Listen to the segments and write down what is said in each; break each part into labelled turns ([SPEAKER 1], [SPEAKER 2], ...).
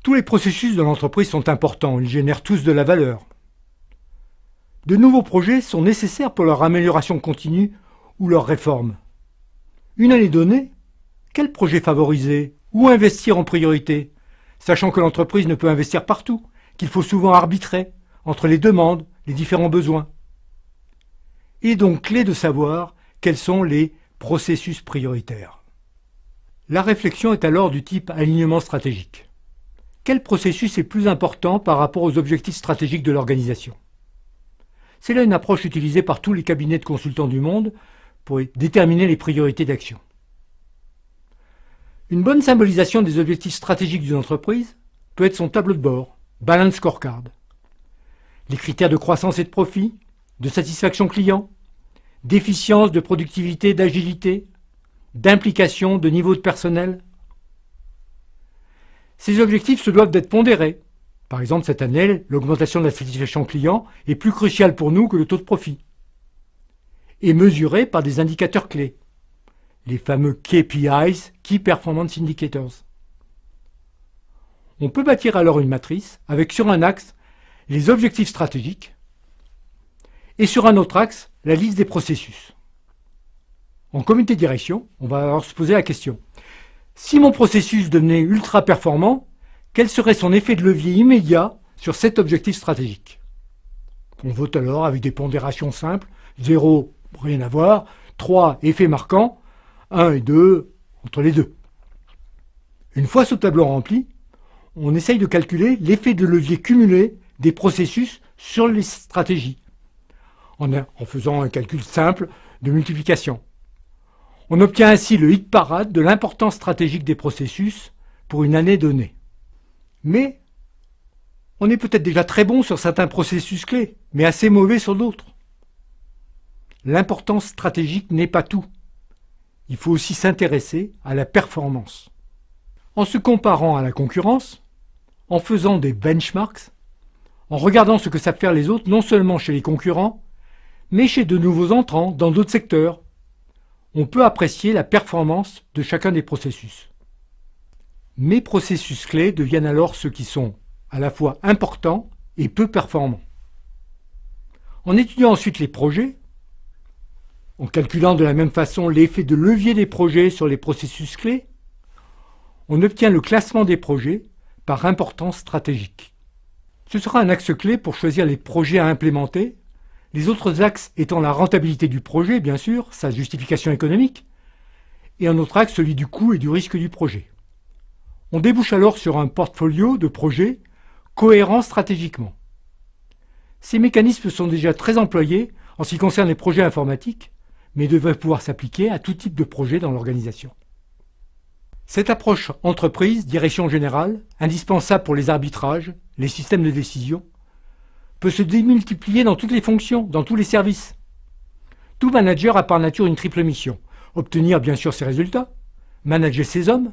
[SPEAKER 1] Tous les processus de l'entreprise sont importants, ils génèrent tous de la valeur. De nouveaux projets sont nécessaires pour leur amélioration continue ou leur réforme. Une année donnée, quel projet favoriser? Où investir en priorité? Sachant que l'entreprise ne peut investir partout, qu'il faut souvent arbitrer entre les demandes, les différents besoins. Il est donc clé de savoir quels sont les processus prioritaires. La réflexion est alors du type alignement stratégique. Quel processus est plus important par rapport aux objectifs stratégiques de l'organisation? C'est là une approche utilisée par tous les cabinets de consultants du monde pour déterminer les priorités d'action. Une bonne symbolisation des objectifs stratégiques d'une entreprise peut être son tableau de bord, Balance Scorecard. Les critères de croissance et de profit, de satisfaction client, d'efficience, de productivité, d'agilité, d'implication, de niveau de personnel. Ces objectifs se doivent d'être pondérés. Par exemple, cette année, l'augmentation de la satisfaction client est plus cruciale pour nous que le taux de profit. Et mesurés par des indicateurs clés, les fameux KPIs, Key Performance Indicators. On peut bâtir alors une matrice avec sur un axe les objectifs stratégiques et sur un autre axe la liste des processus. En comité de direction, on va alors se poser la question: si mon processus devenait ultra performant, quel serait son effet de levier immédiat sur cet objectif stratégique? On vote alors avec des pondérations simples: 0, rien à voir, 3, effet marquant, 1 et 2, entre les deux. Une fois ce tableau rempli, on essaye de calculer l'effet de levier cumulé des processus sur les stratégies, en faisant un calcul simple de multiplication. On obtient ainsi le hit parade de l'importance stratégique des processus pour une année donnée. Mais on est peut-être déjà très bon sur certains processus clés, mais assez mauvais sur d'autres. L'importance stratégique n'est pas tout. Il faut aussi s'intéresser à la performance. En se comparant à la concurrence, en faisant des benchmarks, en regardant ce que savent faire les autres, non seulement chez les concurrents, mais chez de nouveaux entrants dans d'autres secteurs, on peut apprécier la performance de chacun des processus. Mes processus clés deviennent alors ceux qui sont à la fois importants et peu performants. En étudiant ensuite les projets, en calculant de la même façon l'effet de levier des projets sur les processus clés, on obtient le classement des projets par importance stratégique. Ce sera un axe clé pour choisir les projets à implémenter, les autres axes étant la rentabilité du projet, bien sûr, sa justification économique, et un autre axe, celui du coût et du risque du projet. On débouche alors sur un portfolio de projets cohérents stratégiquement. Ces mécanismes sont déjà très employés en ce qui concerne les projets informatiques, mais devraient pouvoir s'appliquer à tout type de projet dans l'organisation. Cette approche entreprise, direction générale, indispensable pour les arbitrages, les systèmes de décision, peut se démultiplier dans toutes les fonctions, dans tous les services. Tout manager a par nature une triple mission: obtenir bien sûr ses résultats, manager ses hommes,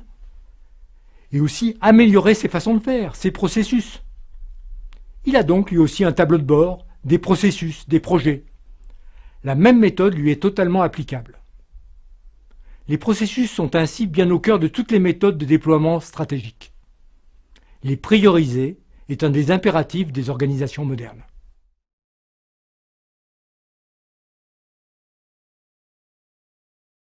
[SPEAKER 1] et aussi améliorer ses façons de faire, ses processus. Il a donc lui aussi un tableau de bord, des processus, des projets. La même méthode lui est totalement applicable. Les processus sont ainsi bien au cœur de toutes les méthodes de déploiement stratégique. Les prioriser est un des impératifs des organisations modernes.